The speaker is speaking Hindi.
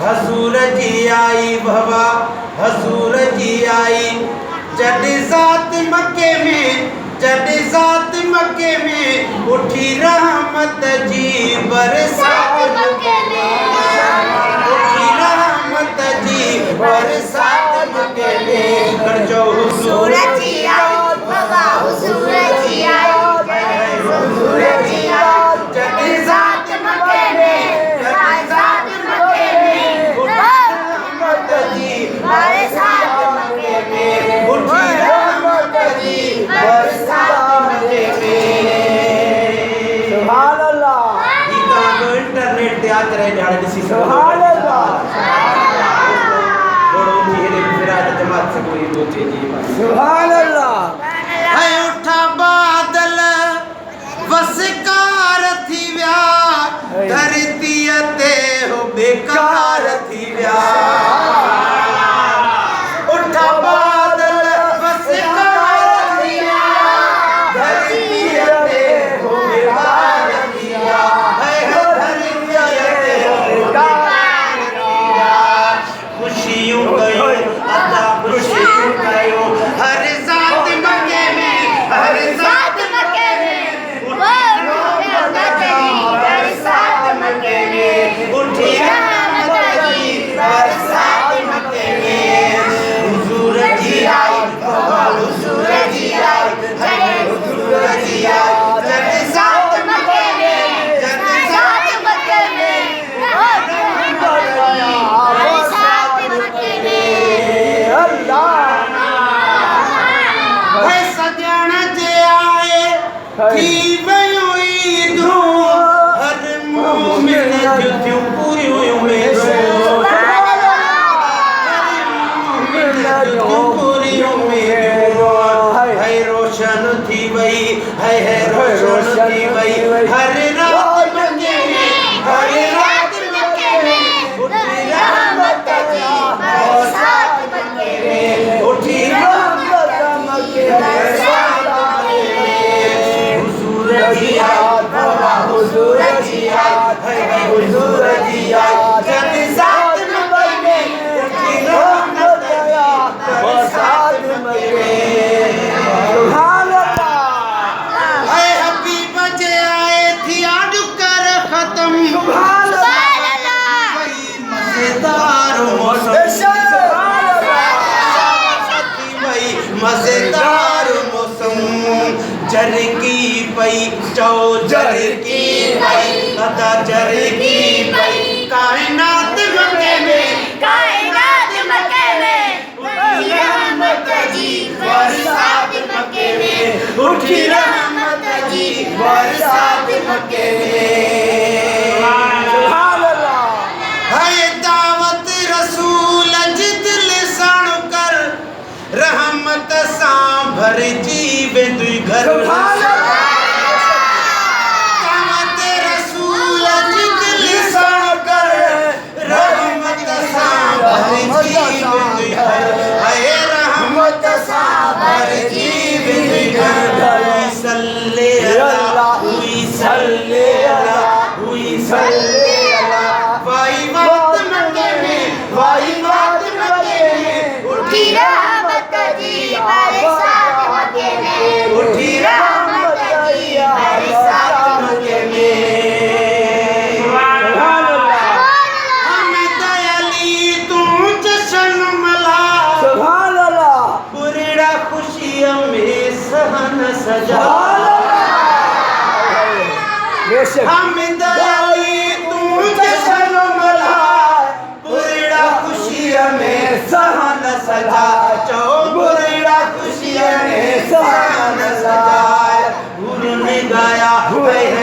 हजूर जी आई बाबा, हजूर जी आई। जॾहिं ज़ात मके में उठी रहमत जी बरसात मके में, उठी रहमत जी बरसात मके में। कर जो हुजूर जी आई बाबा, हुजूर जी आई, हुजूर जी आई। जॾहिं ज़ात मके में, ज़ात मके में रहमत जी बरसात मके में, उठी रहमत जी बरसात मके में। सुभान अल्लाह। ई काम इंटरनेट ते आते रहे ॾाढे ॾिसी सुभान अल्लाह। थोड़ो धीरे फिरात जमात से कोई बोचे जी। सुभान अल्लाह। है उठा बादल वसकार थी व्या, धरती ते हो बेकार थी व्या। उठा बादल वसकार थी व्या, धरती ते हो बेकार थी व्या। है धरती ते हो बेकार थी व्या। खुशियों गयो अदा खुशियों गयो, हर ज़ात मके में, हर ज़ात मके में बरसात मके में, उठी रहमत जी बरसात मके में। हुजूर जी आई बाबा, हुजूर जी आई, हुजूर जी आई। जॾहिं ज़ात मके में, जॾहिं ज़ात मके में बरसात मके में। है सजण जे आए थी वयूं ईदूं, हर मोमिन जूं थियूं पूरियूं उम्मीदूं, हर मोमिन जूं पूरियूं उम्मीदूं। है रोशन थी वई, है रोशन थी वई, हर रात मके में, हर रात मके में उठी रहमत जी बरसात मके में, उठी रहमत जी बरसात मके में। हुजूर जी आई बाबा, हुजूर जी आई, हुजूर जी आई। जॾहिं ज़ात मके में उठी रहमत जी बरसात मके में। सुभान अल्लाह। है हबीब जे आए थी आडुकर खत्म, सुभान वही मजेदार मौसम, वही मजेदार मौसम। जरकी पई चौ जरकी पई अदा जरकी पई, कायनात मके में, कायनात मके में उठी रहमत जी बरसात मके में, उठी रहमत जी बरसात मके में। सुभान अल्लाह। है दावत रसूल जिदल साण कर, रहमत सां भरजी वेंदुई घर। सुभान अल्लाह। दावत रसूल जिदल साण कर, रहमत सां भरजी वेंदुई घर। है रहमत सां भरजी वेंदुई घर। हुई सल्ले अला, हुई सल्ले अला, हुई सल्ले अला। वाई वक्त मके में, वाई वक्त मके में उठी रहमत जी बरसात मके में, उठी रहमत जी बरसात मके में। सुभान अल्लाह। हम दयाली तू जशन मला, सुभान अल्लाह। बुरड़ा खुशियों में सहन सजा। बेशक। हम दयाली तू जशन मला, बुरड़ा खुशियों में सहन सजा। चो बुरड़ा खुशियों में सहन सजा। गुरु ने गाया है